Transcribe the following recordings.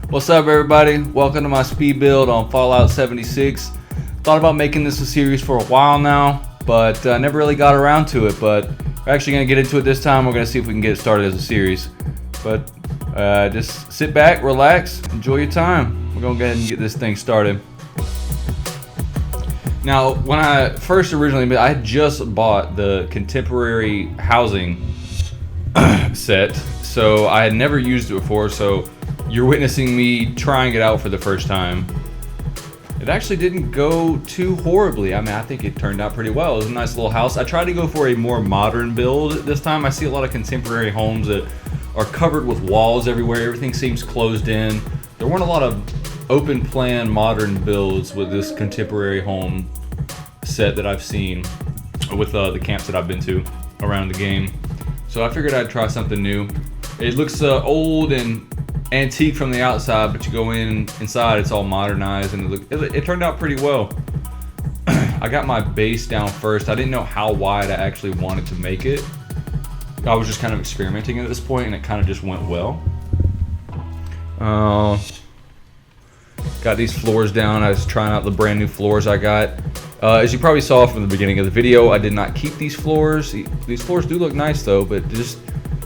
What's up, everybody? Welcome to my speed build on Fallout 76. Thought about making this a series for a while now, but never really got around to it. But we're actually going to get into it this time. We're going to see if we can get it started as a series. But just sit back, relax, enjoy your time. We're going to go ahead and get this thing started. Now, when I first originally, I had just bought the contemporary housing set, so I had never used it before, so you're witnessing me trying it out for the first time. It actually didn't go too horribly. I mean, I think it turned out pretty well. It was a nice little house. I tried to go for a more modern build this time. I see a lot of contemporary homes that are covered with walls everywhere. Everything seems closed in. There weren't a lot of open plan modern builds with this contemporary home set that I've seen with the camps that I've been to around the game. So I figured I'd try something new. It looks old and antique from the outside, but you go inside, it's all modernized, and it turned out pretty well. I got my base down first. I didn't know how wide I actually wanted to make it. I was just kind of experimenting at this point, and it kind of just went well. Got these floors down. I was trying out the brand new floors I got. As you probably saw from the beginning of the video, I did not keep these floors. These floors do look nice though, but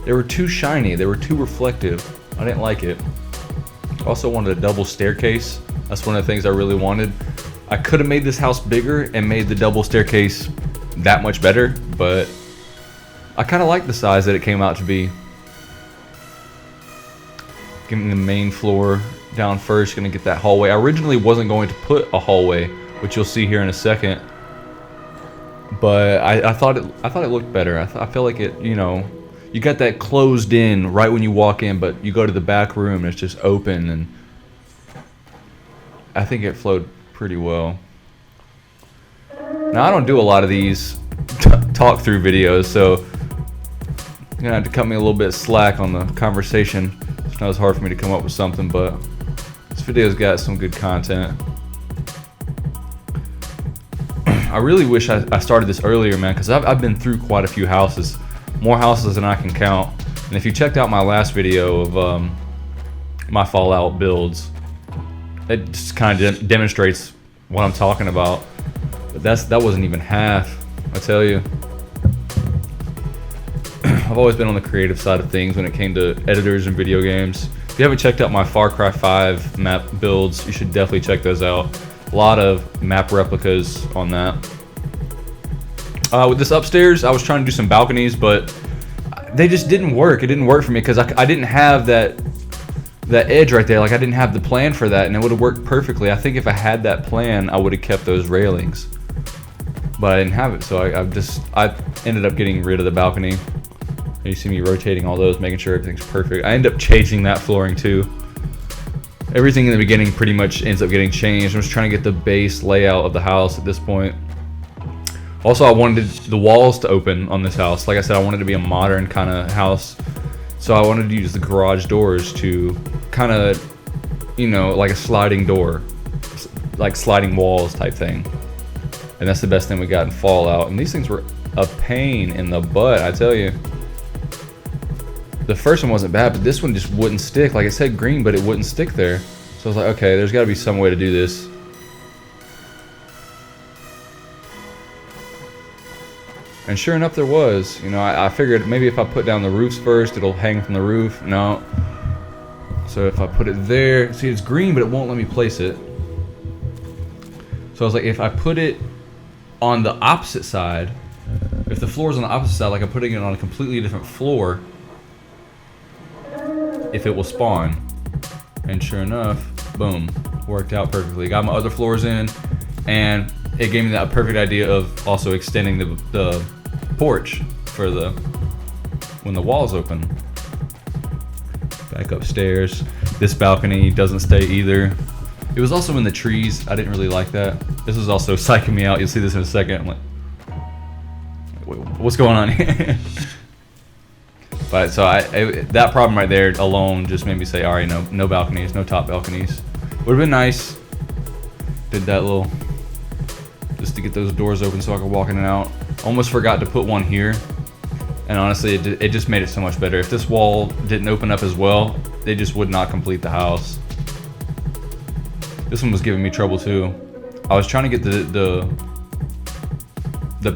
they were too shiny. They were too reflective. I didn't like it. Also wanted a double staircase. That's one of the things I really wanted. I could have made this house bigger and made the double staircase that much better, but I kind of like the size that it came out to be. Getting the main floor down first, gonna get that hallway. I originally wasn't going to put a hallway, which you'll see here in a second, but I thought it looked better. I feel like it, you know, you got that closed in right when you walk in, but you go to the back room and it's just open, and I think it flowed pretty well. Now, I don't do a lot of these talk through videos, so you're gonna have to cut me a little bit slack on the conversation. It's not as hard for me to come up with something, but this video's got some good content. I really wish I started this earlier, man, because I've been through quite a few houses. More houses than I can count. And if you checked out my last video of my Fallout builds, it just kind of demonstrates what I'm talking about. But that wasn't even half, I tell you. I've always been on the creative side of things when it came to editors and video games. If you haven't checked out my Far Cry 5 map builds, you should definitely check those out. A lot of map replicas on that. With this upstairs, I was trying to do some balconies, but they just didn't work. It didn't work for me because I didn't have that edge right there. Like, I didn't have the plan for that, and it would have worked perfectly. I think if I had that plan, I would have kept those railings, but I didn't have it, so I ended up getting rid of the balcony. You see me rotating all those, making sure everything's perfect. I end up changing that flooring too. Everything in the beginning pretty much ends up getting changed. I'm just trying to get the base layout of the house at this point. Also, I wanted the walls to open on this house. Like I said, I wanted it to be a modern kind of house. So I wanted to use the garage doors to kind of, you know, like a sliding door, like sliding walls type thing. And that's the best thing we got in Fallout. And these things were a pain in the butt, I tell you. The first one wasn't bad, but this one just wouldn't stick. Like, it said green, but it wouldn't stick there. So I was like, okay, there's got to be some way to do this. And sure enough, there was. You know, I figured maybe if I put down the roofs first, it'll hang from the roof. No. So if I put it there, see, it's green, but it won't let me place it. So I was like, if I put it on the opposite side, if the floor's on the opposite side, like I'm putting it on a completely different floor, if it will spawn. And sure enough, boom, worked out perfectly. Got my other floors in, and it gave me that perfect idea of also extending the porch for when the walls open. Back upstairs. This balcony doesn't stay either. It was also in the trees. I didn't really like that. This was also psyching me out. You'll see this in a second. I'm like, wait, what's going on here? But so that problem right there alone just made me say, all right, no balconies, no top balconies. Would have been nice. Did that little, just to get those doors open so I could walk in and out. Almost forgot to put one here. And honestly, it just made it so much better. If this wall didn't open up as well, they just would not complete the house. This one was giving me trouble too. I was trying to get the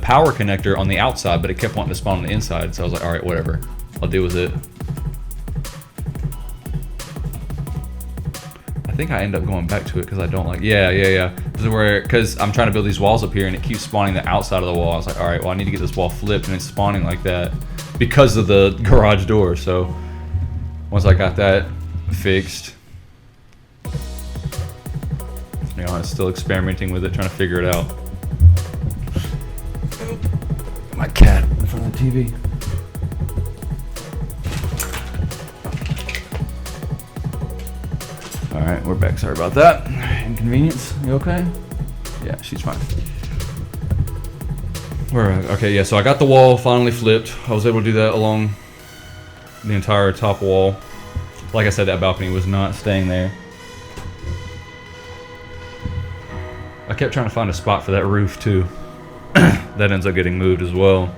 power connector on the outside, but it kept wanting to spawn on the inside. So I was like, all right, whatever. I'll deal with it. I think I end up going back to it because I don't like, yeah. This is where, because I'm trying to build these walls up here and it keeps spawning the outside of the wall. I was like, all right, well, I need to get this wall flipped, and it's spawning like that because of the garage door. So once I got that fixed, you know, I'm still experimenting with it, trying to figure it out. My cat in front of the TV. All right, we're back. Sorry about that. Inconvenience. You okay? Yeah, she's fine. We're okay. Yeah, so I got the wall finally flipped. I was able to do that along the entire top wall. Like I said, that balcony was not staying there. I kept trying to find a spot for that roof too. That ends up getting moved as well.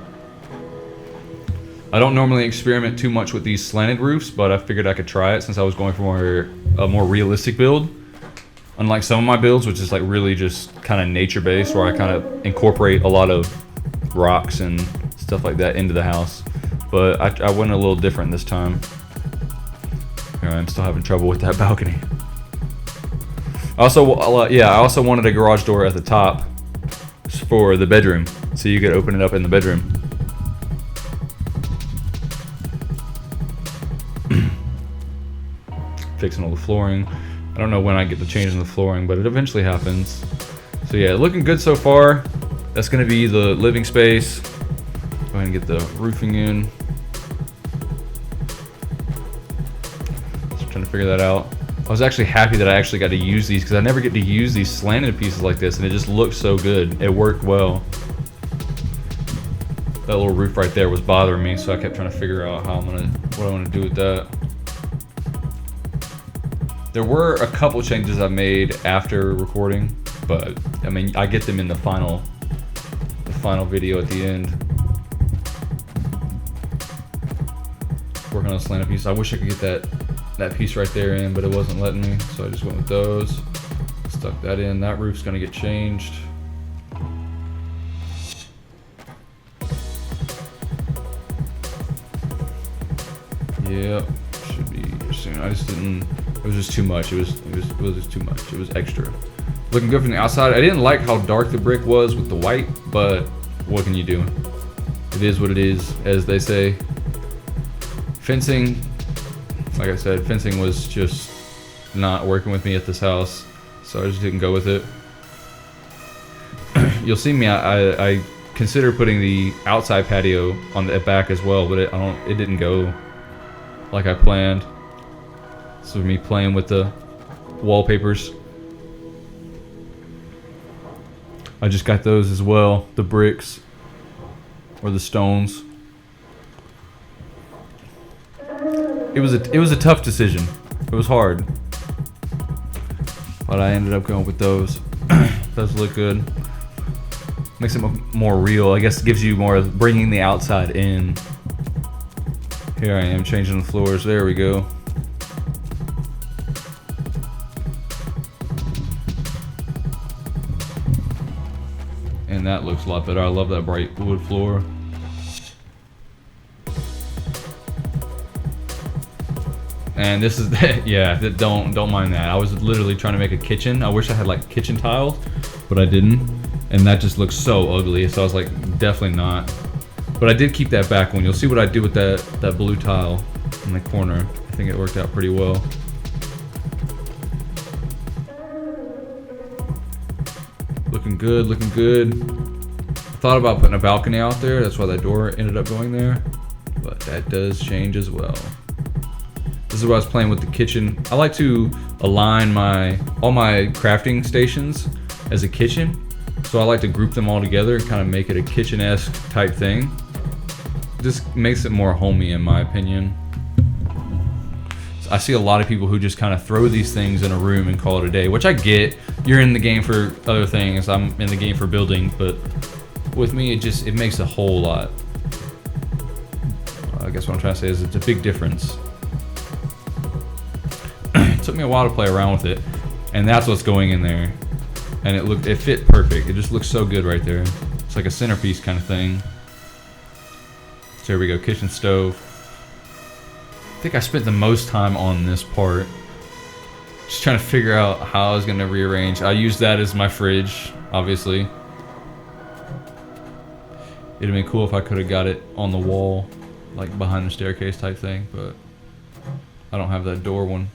I don't normally experiment too much with these slanted roofs, but I figured I could try it since I was going for a more realistic build. Unlike some of my builds, which is like really just kind of nature based, where I kind of incorporate a lot of rocks and stuff like that into the house. But I went a little different this time. Here I am still having trouble with that balcony. I also wanted a garage door at the top for the bedroom, so you could open it up in the bedroom. Fixing all the flooring. I don't know when I get the change in the flooring, but it eventually happens. So yeah, looking good so far. That's gonna be the living space. Go ahead and get the roofing in. Just trying to figure that out. I was actually happy that I actually got to use these, because I never get to use these slanted pieces like this, and it just looked so good. It worked well. That little roof right there was bothering me, so I kept trying to figure out what I want to do with that. There were a couple changes I made after recording, but I mean, I get them in the final video at the end. Working on a slanted piece. I wish I could get that piece right there in, but it wasn't letting me, so I just went with those. Stuck that in. That roof's gonna get changed. Yep, should be here soon. I just didn't. It was just too much. It was just too much. It was extra. Looking good from the outside. I didn't like how dark the brick was with the white, but what can you do? It is what it is, as they say. Fencing, like I said, fencing was just not working with me at this house, so I just didn't go with it. You'll see me. I consider putting the outside patio on the back as well, but it didn't go like I planned. So me playing with the wallpapers. I just got those as well, the bricks or the stones. It was a tough decision. It was hard, but I ended up going with those. Those look good. Makes it more real. I guess it gives you more bringing the outside in. Here I am changing the floors. There we go. And that looks a lot better. I love that bright wood floor. And this is, yeah, don't mind that. I was literally trying to make a kitchen. I wish I had like kitchen tiles, but I didn't. And that just looks so ugly. So I was like, definitely not. But I did keep that back one. You'll see what I did with that blue tile in the corner. I think it worked out pretty well. Looking good, looking good. I thought about putting a balcony out there. That's why that door ended up going there. But that does change as well. This is where I was playing with the kitchen. I like to align all my crafting stations as a kitchen. So I like to group them all together and kind of make it a kitchen-esque type thing. Just makes it more homey in my opinion. So I see a lot of people who just kind of throw these things in a room and call it a day, which I get. You're in the game for other things. I'm in the game for building, but with me, it makes a whole lot I guess what I'm trying to say is it's a big difference. It took me a while to play around with it, and that's what's going in there. And it fit perfect. It just looks so good right there. It's like a centerpiece kind of thing. So here we go, kitchen stove. I think I spent the most time on this part. Just trying to figure out how I was gonna rearrange. I used that as my fridge, obviously. It'd have been cool if I could have got it on the wall, like behind the staircase type thing, but I don't have that door one.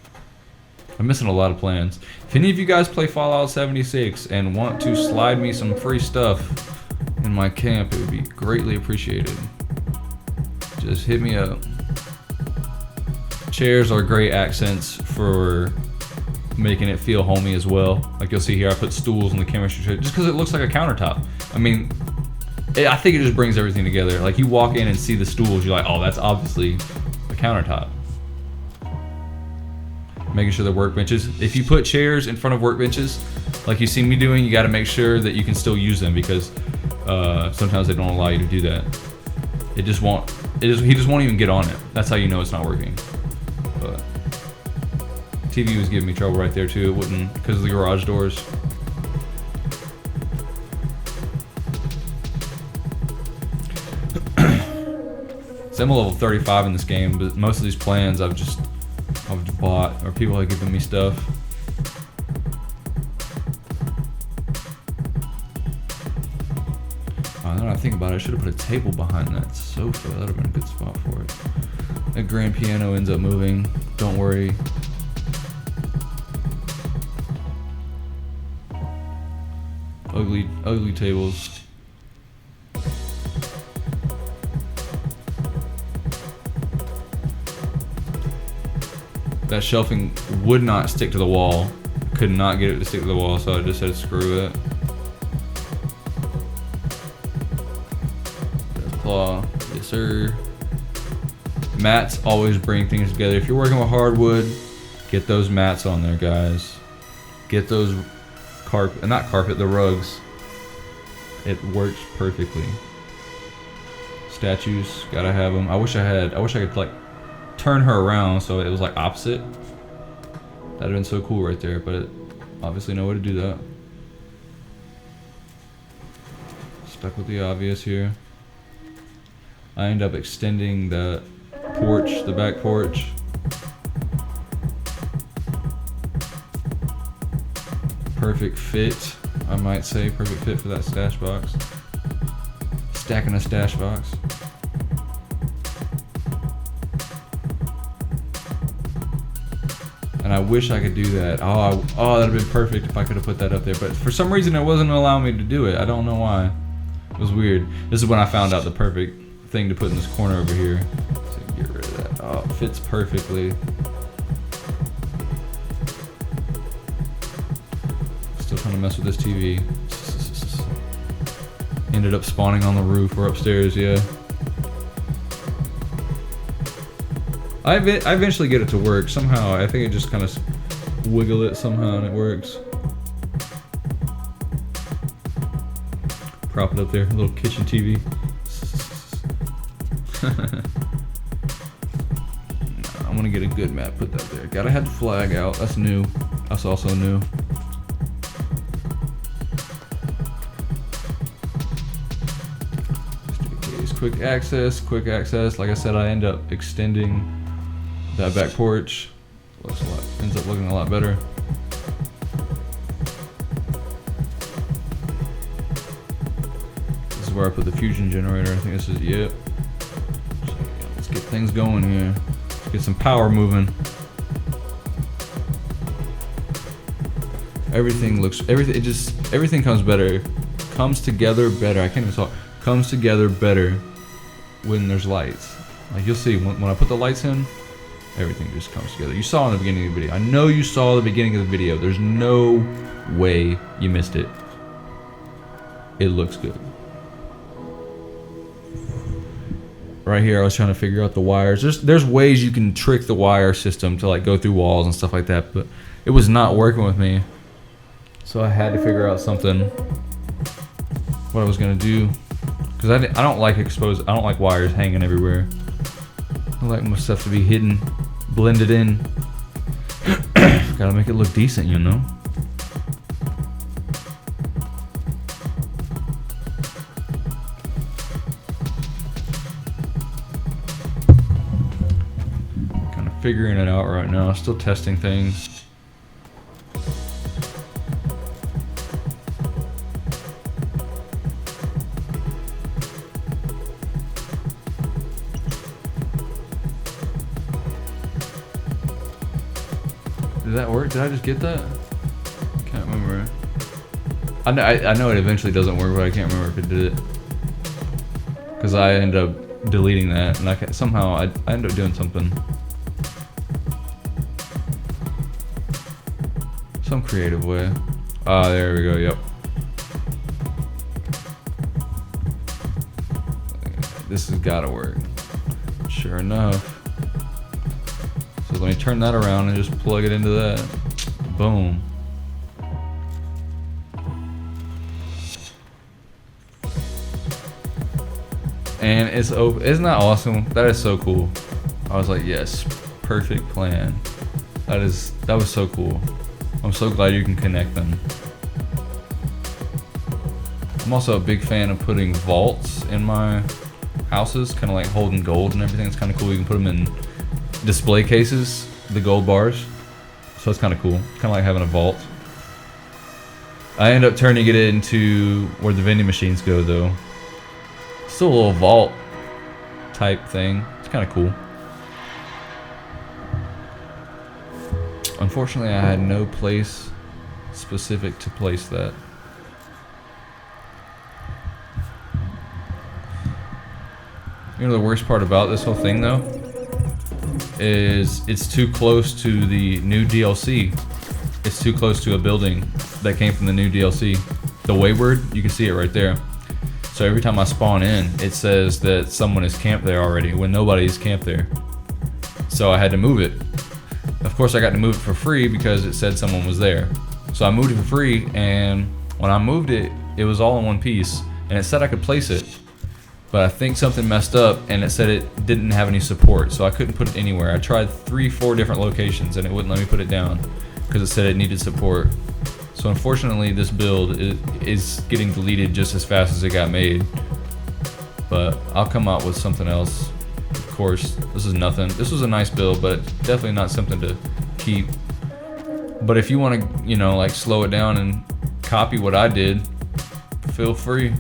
I'm missing a lot of plans. If any of you guys play Fallout 76 and want to slide me some free stuff in my camp, it would be greatly appreciated. Just hit me up. Chairs are great accents for making it feel homey as well. Like you'll see here, I put stools in the chemistry tray just because it looks like a countertop. I mean, I think it just brings everything together. Like you walk in and see the stools, you're like, oh, that's obviously a countertop. Making sure the workbenches, if you put chairs in front of workbenches, like you see me doing, you got to make sure that you can still use them because sometimes they don't allow you to do that. He just won't even get on it. That's how you know it's not working. But TV was giving me trouble right there too. It wouldn't, because of the garage doors. So I'm a level 35 in this game, but most of these plans I've just bought, or people have given me stuff. Now that I think about it, I should have put a table behind that sofa. That would have been a good spot for it. That grand piano ends up moving. Don't worry. Ugly tables. That shelving would not stick to the wall. Could not get it to stick to the wall, so I just said screw it. Claw, yes sir. Mats always bring things together. If you're working with hardwood, get those mats on there, guys. Get those the rugs. It works perfectly. Statues, gotta have them. I wish I could like turn her around so it was like opposite. That'd have been so cool right there, but obviously no way to do that. Stuck with the obvious here. I end up extending that porch, the back porch. Perfect fit, I might say. Perfect fit for that stash box. Stacking a stash box. And I wish I could do that. Oh, that'd have been perfect if I could have put that up there. But for some reason, it wasn't allowing me to do it. I don't know why. It was weird. This is when I found out the perfect thing to put in this corner over here. So get rid of that. Oh, it fits perfectly. Still trying to mess with this TV. Ended up spawning on the roof or upstairs, yeah. I eventually get it to work somehow. I think I just kind of wiggle it somehow and it works. Prop it up there, a little kitchen TV. I'm gonna get a good map, put that there. Gotta have the flag out, that's new. That's also new. Quick access. Like I said, I end up extending that back porch. Ends up looking a lot better. This is where I put the fusion generator. I think this is, yep. So, yeah, let's get things going here. Let's get some power moving. Everything comes better. Comes together better. I can't even talk. Comes together better when there's lights. Like you'll see when I put the lights in, everything just comes together. You saw in the beginning of the video. I know you saw the beginning of the video. There's no way you missed it. It looks good. Right here, I was trying to figure out the wires. There's ways you can trick the wire system to like go through walls and stuff like that, but it was not working with me. So I had to figure out something. What I was gonna do, because I don't like wires hanging everywhere. I like my stuff to be hidden, blended in. Gotta make it look decent, you know? Kind of figuring it out right now, still testing things. Did that work? Did I just get that? Can't remember. I know it eventually doesn't work, but I can't remember if it did it. Because I ended up deleting that, and somehow I ended up doing something. Some creative way. Ah, there we go, yep. This has gotta work. Sure enough. So let me turn that around and just plug it into that. Boom. And it's open. Isn't that awesome? That is so cool. I was like, yes, perfect plan. That was so cool. I'm so glad you can connect them. I'm also a big fan of putting vaults in my houses, kind of like holding gold and everything. It's kind of cool. You can put them in display cases, the gold bars. So it's kind of cool. Kind of like having a vault. I end up turning it into where the vending machines go though. Still a little vault type thing. It's kind of cool. Unfortunately, I had no place specific to place that. You know the worst part about this whole thing though is it's too close to the new DLC. It's too close to a building that came from the new DLC. The Wayward, you can see it right there. So every time I spawn in, it says that someone is camped there already when nobody's camped there. So I had to move it. Of course I got to move it for free because it said someone was there. So I moved it for free, and when I moved it, it was all in one piece, and it said I could place it. But I think something messed up, and it said it didn't have any support, so I couldn't put it anywhere. I tried 3-4 different locations, and it wouldn't let me put it down because it said it needed support. So unfortunately, this build is getting deleted just as fast as it got made. But I'll come out with something else. Of course, this is nothing. This was a nice build, but definitely not something to keep. But if you want to, you know, like slow it down and copy what I did, feel free.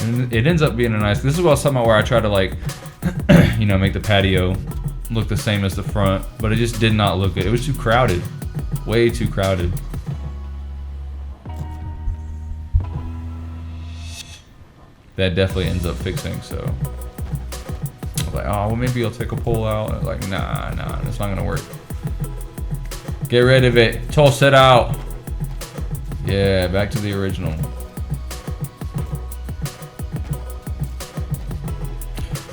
And it ends up being a nice. This is what I was talking about, where I try to like, you know, make the patio look the same as the front, but it just did not look good. It was too crowded, way too crowded. That definitely ends up fixing. So I was like, oh, well, maybe I'll take a pole out. And I was like, nah, it's not gonna work. Get rid of it. Toss it out. Yeah, back to the original.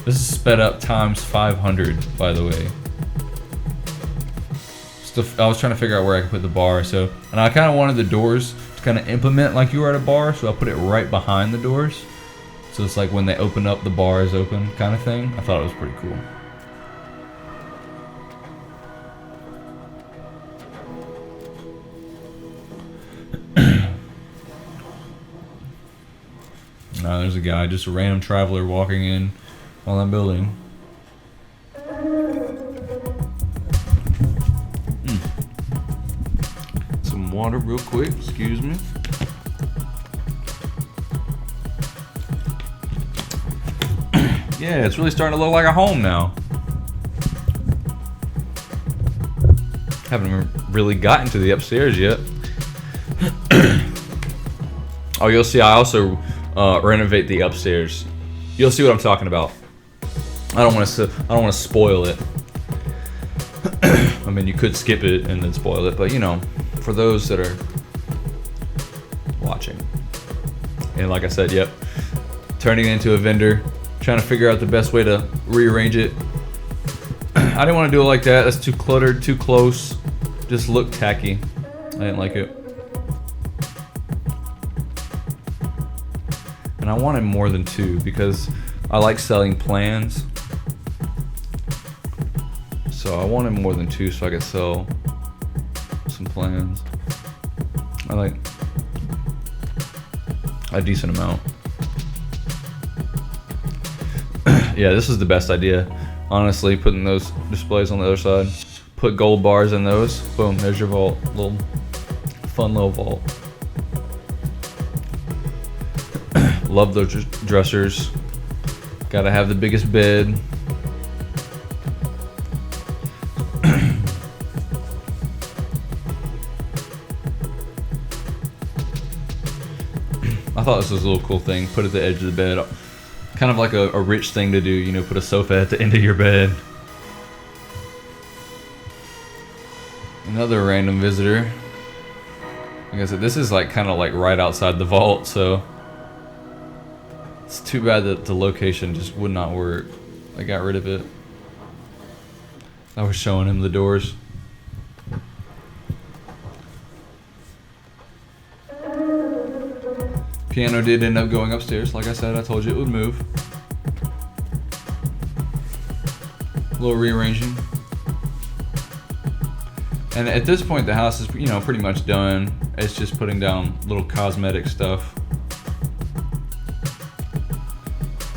This is sped up times 500, by the way. I was trying to figure out where I could put the bar. So, and I kind of wanted the doors to kind of implement like you were at a bar. So I put it right behind the doors. So it's like when they open up, the bar is open kind of thing. I thought it was pretty cool. Now there's a guy, just a random traveler walking in while I'm building. Some water real quick, excuse me. Yeah, it's really starting to look like a home now. Haven't really gotten to the upstairs yet. Oh, you'll see I also renovate the upstairs. You'll see what I'm talking about. I don't want to spoil it. I mean, you could skip it and then spoil it, but you know, for those that are watching. And like I said, yep, turning it into a vendor, trying to figure out the best way to rearrange it. I didn't want to do it like that. That's too cluttered, too close. Just looked tacky. I didn't like it. I wanted more than 2 because I like selling plans. So I wanted more than 2 so I could sell some plans. I like a decent amount. Yeah, this is the best idea. Honestly, putting those displays on the other side. Put gold bars in those. Boom, there's your vault. Little fun little vault. Love those dressers. Gotta have the biggest bed. I thought this was a little cool thing. Put it at the edge of the bed. Kind of like a rich thing to do, you know, put a sofa at the end of your bed. Another random visitor. Like I said, this is like kind of like right outside the vault, so it's too bad that the location just would not work. I got rid of it. I was showing him the doors. Piano did end up going upstairs. Like I said, I told you it would move. A little rearranging. And at this point, the house is, you know, pretty much done. It's just putting down little cosmetic stuff.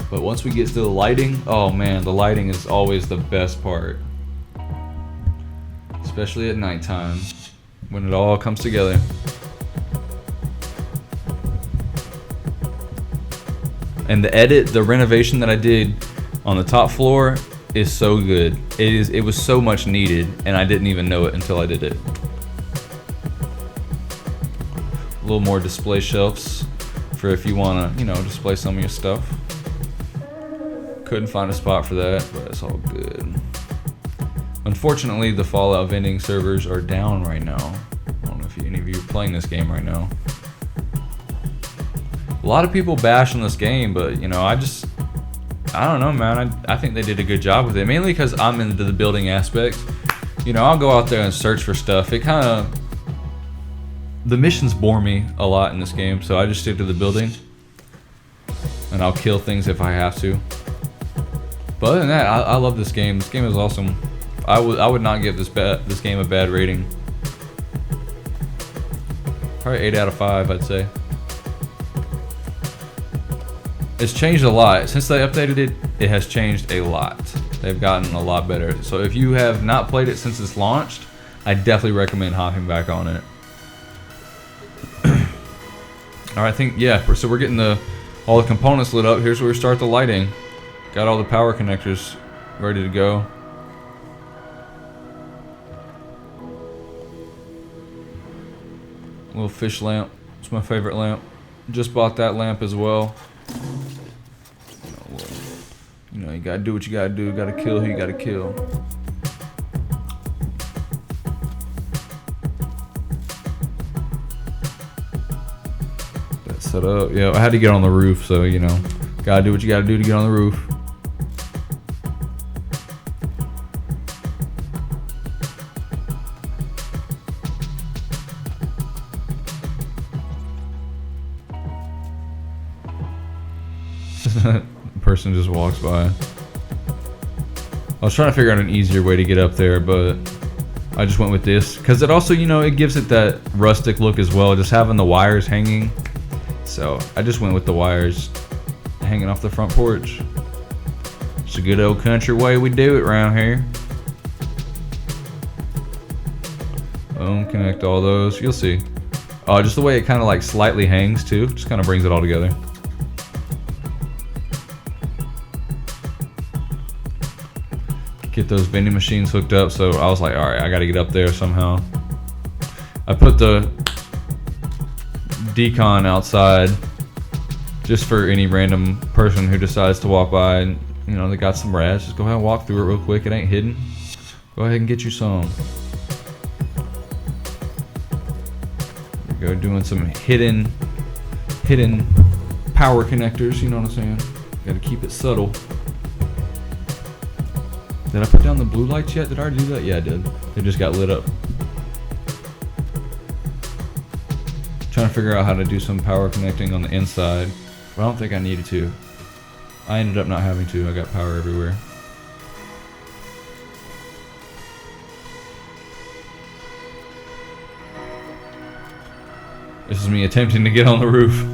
But once we get to the lighting, oh man, the lighting is always the best part. Especially at nighttime, when it all comes together. And the renovation that I did on the top floor is so good. It was so much needed, and I didn't even know it until I did it. A little more display shelves for if you want to, you know, display some of your stuff. Couldn't find a spot for that, but it's all good. Unfortunately, the Fallout vending servers are down right now. I don't know if any of you are playing this game right now. A lot of people bash on this game, but you know, I don't know, man. I think they did a good job with it, mainly because I'm into the building aspect. You know, I'll go out there and search for stuff. The missions bore me a lot in this game, so I just stick to the building, and I'll kill things if I have to. But other than that, I love this game. This game is awesome. I would not give this game a bad rating. Probably 8 out of 5, I'd say. It's changed a lot. Since they updated it, it has changed a lot. They've gotten a lot better. So if you have not played it since it's launched, I definitely recommend hopping back on it. Alright, I think, yeah, so we're getting all the components lit up. Here's where we start the lighting. Got all the power connectors ready to go. Little fish lamp. It's my favorite lamp. Just bought that lamp as well. You know, you gotta do what you gotta do. You gotta kill who you gotta kill. That's set up. Yeah, I had to get on the roof, so you know, gotta do what you gotta do to get on the roof. Person just walks by. I was trying to figure out an easier way to get up there, but I just went with this because it also, you know, it gives it that rustic look as well, just having the wires hanging. So I just went with the wires hanging off the front porch. It's a good old country way we do it around here. Boom, connect all those. You'll see. Oh, just the way it kind of like slightly hangs too, just kind of brings it all together. Get those vending machines hooked up, so I was like, all right, I gotta get up there somehow. I put the decon outside just for any random person who decides to walk by and, you know, they got some rats. Just go ahead and walk through it real quick. It ain't hidden. Go ahead and get you some. Go doing some hidden power connectors, you know what I'm saying? Gotta keep it subtle. Did I put down the blue lights yet? Did I already do that? Yeah, I did. They just got lit up. Trying to figure out how to do some power connecting on the inside. But I don't think I needed to. I ended up not having to. I got power everywhere. This is me attempting to get on the roof.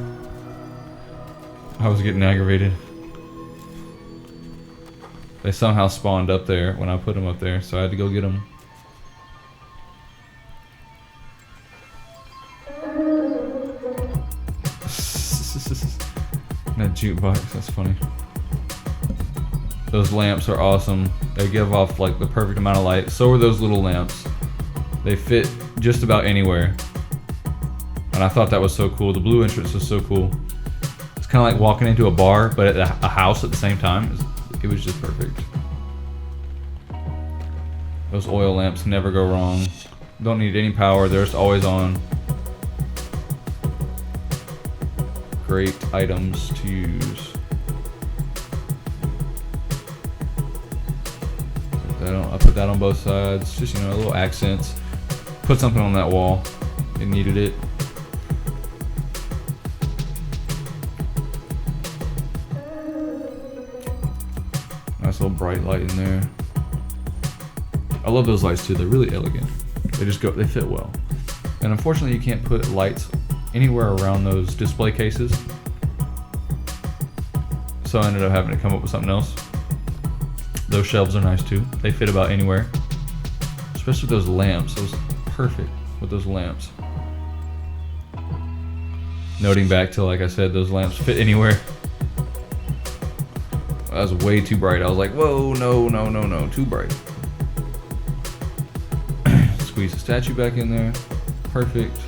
I was getting aggravated. They somehow spawned up there when I put them up there, so I had to go get them. That jukebox, that's funny. Those lamps are awesome. They give off like the perfect amount of light. So are those little lamps. They fit just about anywhere. And I thought that was so cool. The blue entrance was so cool. It's kind of like walking into a bar, but at a house at the same time. It was just perfect. Those oil lamps never go wrong. Don't need any power. They're just always on. Great items to use. I put that on both sides. Just, you know, little accents. Put something on that wall. It needed it. Nice little bright light in there. I love those lights too. They're really elegant. They fit well. And unfortunately you can't put lights anywhere around those display cases. So I ended up having to come up with something else. Those shelves are nice too. They fit about anywhere. Especially with those lamps. Those perfect with those lamps. Noting back to, like I said, those lamps fit anywhere. That was way too bright. I was like, whoa, no, too bright. Squeeze the statue back in there. Perfect.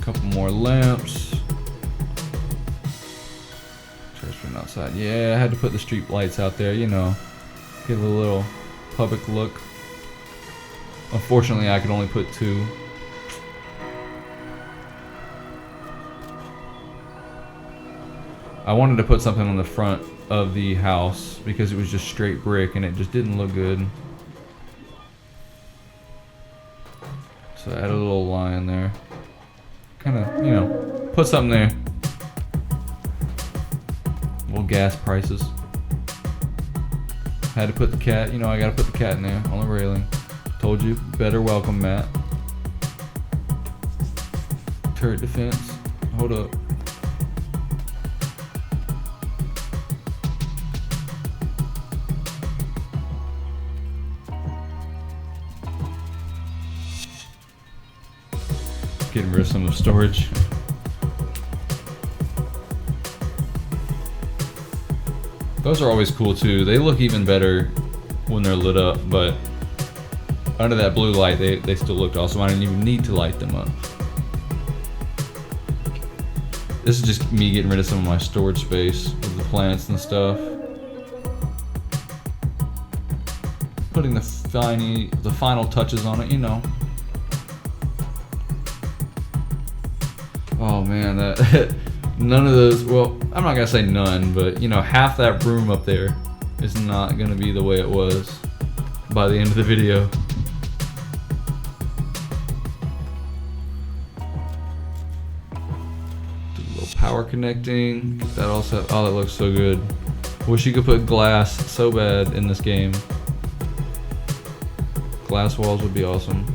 Couple more lamps. Trash bin outside. Yeah, I had to put the street lights out there, you know. Give it a little public look. Unfortunately, I could only put 2. I wanted to put something on the front of the house because it was just straight brick and it just didn't look good. So I added a little line there. Kind of, you know, put something there. Little gas prices. Had to put the cat, you know, I gotta put the cat in there on the railing. Told you, better welcome mat. Turret defense. Hold up. Getting rid of some of the storage. Those are always cool too. They look even better when they're lit up, but under that blue light they still looked awesome. I didn't even need to light them up. This is just me getting rid of some of my storage space with the plants and stuff. Putting the final touches on it, you know. Oh man, that none of those, well, I'm not gonna say none, but you know, half that room up there is not gonna be the way it was by the end of the video. Do a little power connecting, get that all set. Oh, that looks so good. Wish you could put glass so bad in this game. Glass walls would be awesome.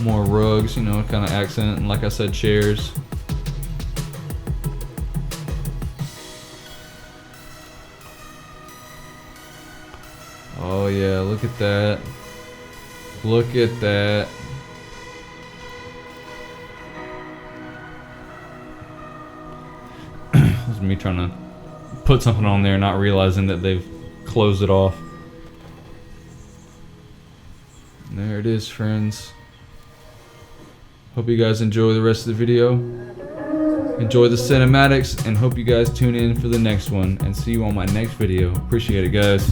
More rugs, you know, kind of accent, and like I said, chairs. Oh yeah, look at that. Look at that. This is me trying to put something on there, not realizing that they've closed it off. And there it is, friends. Hope you guys enjoy the rest of the video. Enjoy the cinematics, and hope you guys tune in for the next one, and see you on my next video. Appreciate it, guys.